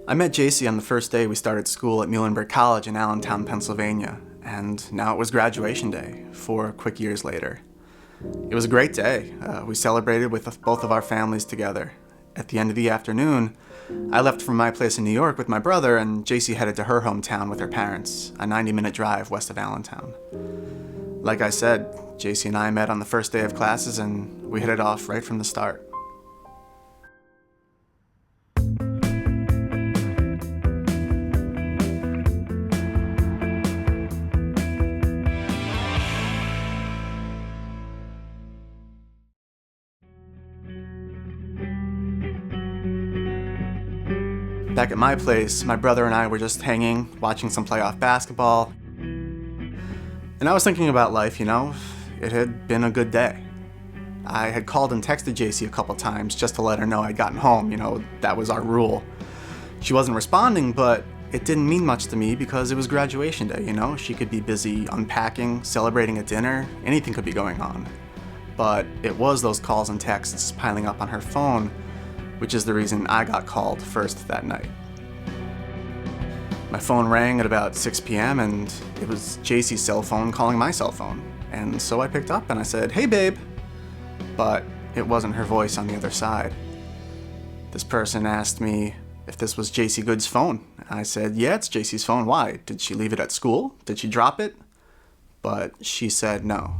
I met JC on the first day we started school at Muhlenberg College in Allentown, Pennsylvania, and now it was graduation day, 4 quick years later. It was a great day. We celebrated with both of our families together. At the end of the afternoon, I left from my place in New York with my brother, and JC headed to her hometown with her parents, a 90-minute drive west of Allentown. Like I said, JC and I met on the first day of classes, and we hit it off right from the start. Back at my place, my brother and I were just hanging, watching some playoff basketball. And I was thinking about life, It had been a good day. I had called and texted JC a couple times just to let her know I'd gotten home, that was our rule. She wasn't responding, but it didn't mean much to me because it was graduation day, She could be busy unpacking, celebrating a dinner, anything could be going on. But it was those calls and texts piling up on her phone, which is the reason I got called first that night. My phone rang at about 6 p.m. and it was JC's cell phone calling my cell phone. And so I picked up and I said, "Hey babe." But it wasn't her voice on the other side. This person asked me if this was JC Good's phone. I said, "Yeah, it's JC's phone. Why? Did she leave it at school? Did she drop it?" But she said no.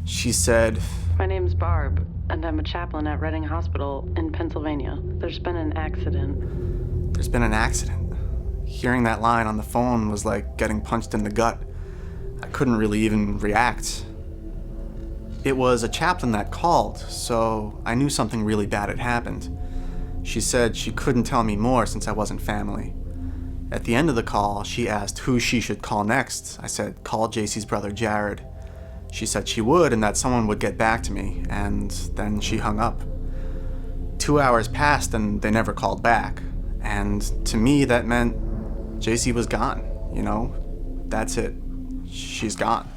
She said, "My name's Barb, and I'm a chaplain at Reading Hospital in Pennsylvania. There's been an accident." There's been an accident. Hearing that line on the phone was like getting punched in the gut. I couldn't really even react. It was a chaplain that called, so I knew something really bad had happened. She said she couldn't tell me more since I wasn't family. At the end of the call, she asked who she should call next. I said, "Call JC's brother Jared." She said she would and that someone would get back to me, and then she hung up. 2 hours passed and they never called back. And to me, that meant JC was gone, That's it. She's gone.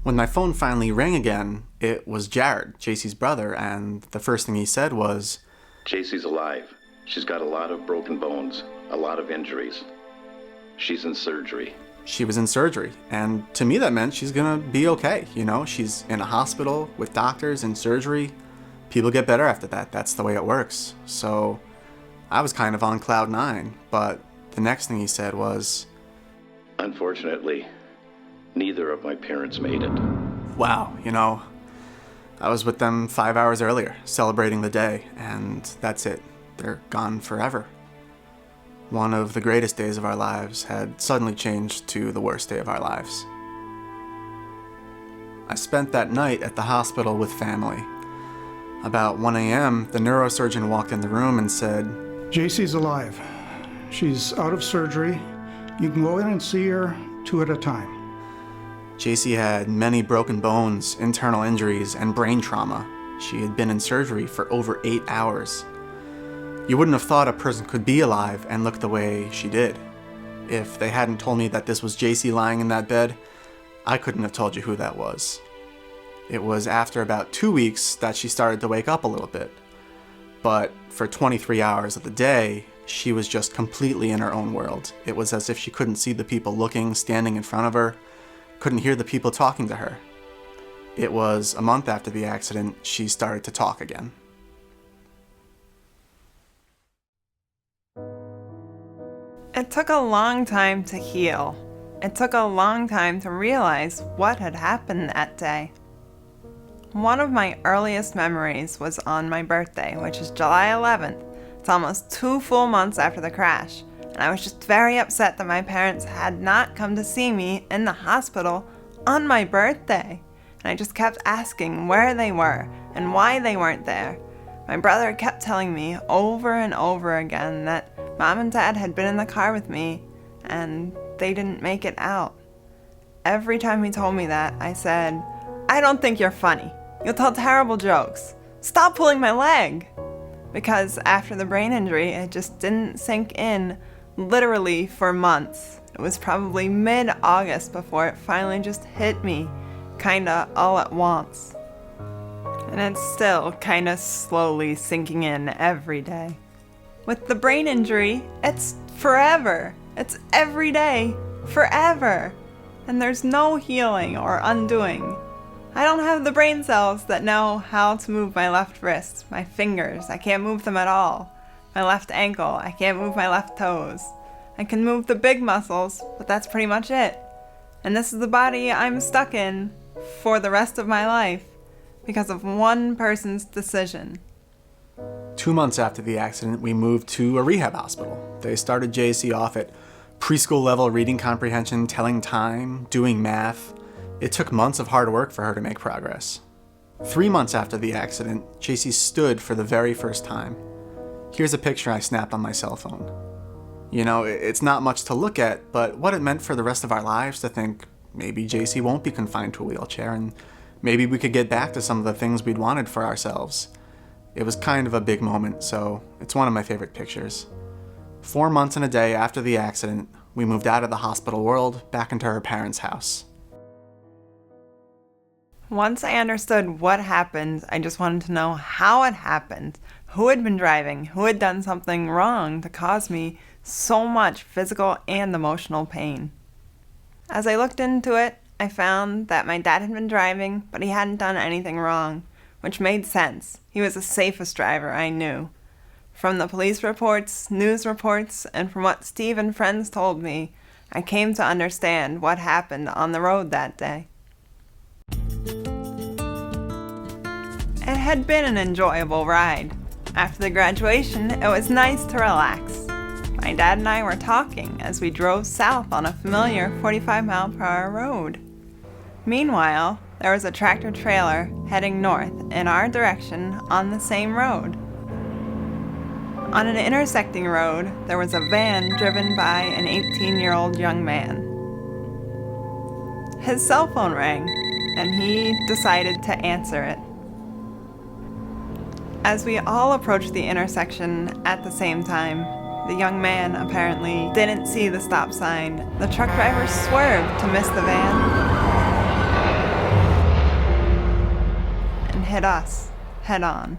When my phone finally rang again, it was Jared, JC's brother, and the first thing he said was, "JC's alive. She's got a lot of broken bones, a lot of injuries. She's in surgery." She was in surgery, and to me that meant she's gonna be okay, She's in a hospital with doctors in surgery. People get better after that. That's the way it works. So I was kind of on cloud 9, but the next thing he said was, "Unfortunately, neither of my parents made it." Wow, I was with them 5 hours earlier, celebrating the day, and that's it. They're gone forever. One of the greatest days of our lives had suddenly changed to the worst day of our lives. I spent that night at the hospital with family. About 1 a.m., the neurosurgeon walked in the room and said, "JC's alive. She's out of surgery. You can go in and see her 2 at a time." JC had many broken bones, internal injuries, and brain trauma. She had been in surgery for over 8 hours. You wouldn't have thought a person could be alive and look the way she did. If they hadn't told me that this was JC lying in that bed, I couldn't have told you who that was. It was after about 2 weeks that she started to wake up a little bit. But for 23 hours of the day, she was just completely in her own world. It was as if she couldn't see the people standing in front of her, couldn't hear the people talking to her. It was a month after the accident she started to talk again. It took a long time to heal. It took a long time to realize what had happened that day. One of my earliest memories was on my birthday, which is July 11th. It's almost 2 full months after the crash, and I was just very upset that my parents had not come to see me in the hospital on my birthday. And I just kept asking where they were and why they weren't there. My brother kept telling me over and over again that Mom and Dad had been in the car with me and they didn't make it out. Every time he told me that, I said, "I don't think you're funny. You'll tell terrible jokes. Stop pulling my leg." Because after the brain injury, it just didn't sink in literally for months. It was probably mid-August before it finally just hit me, kinda all at once. and it's still kinda slowly sinking in every day. With the brain injury, it's forever. It's every day, forever. And there's no healing or undoing. I don't have the brain cells that know how to move my left wrist, my fingers, I can't move them at all. My left ankle, I can't move my left toes. I can move the big muscles, but that's pretty much it. And this is the body I'm stuck in for the rest of my life because of one person's decision. 2 months after the accident, we moved to a rehab hospital. They started JC off at preschool level reading comprehension, telling time, doing math. It took months of hard work for her to make progress. 3 months after the accident, JC stood for the very first time. Here's a picture I snapped on my cell phone. You know, it's not much to look at, but what it meant for the rest of our lives to think maybe JC won't be confined to a wheelchair and maybe we could get back to some of the things we'd wanted for ourselves. It was kind of a big moment, so it's one of my favorite pictures. 4 months and a day after the accident, we moved out of the hospital world back into her parents' house. Once I understood what happened, I just wanted to know how it happened, who had been driving, who had done something wrong to cause me so much physical and emotional pain. As I looked into it, I found that my dad had been driving, but he hadn't done anything wrong, which made sense. He was the safest driver I knew. From the police reports, news reports, and from what Steve and friends told me, I came to understand what happened on the road that day. It had been an enjoyable ride. After the graduation, it was nice to relax. My dad and I were talking as we drove south on a familiar 45-mile-per-hour road. Meanwhile, there was a tractor-trailer heading north in our direction on the same road. On an intersecting road, there was a van driven by an 18-year-old young man. His cell phone rang, and he decided to answer it. As we all approached the intersection at the same time, the young man apparently didn't see the stop sign. The truck driver swerved to miss the van and hit us head on.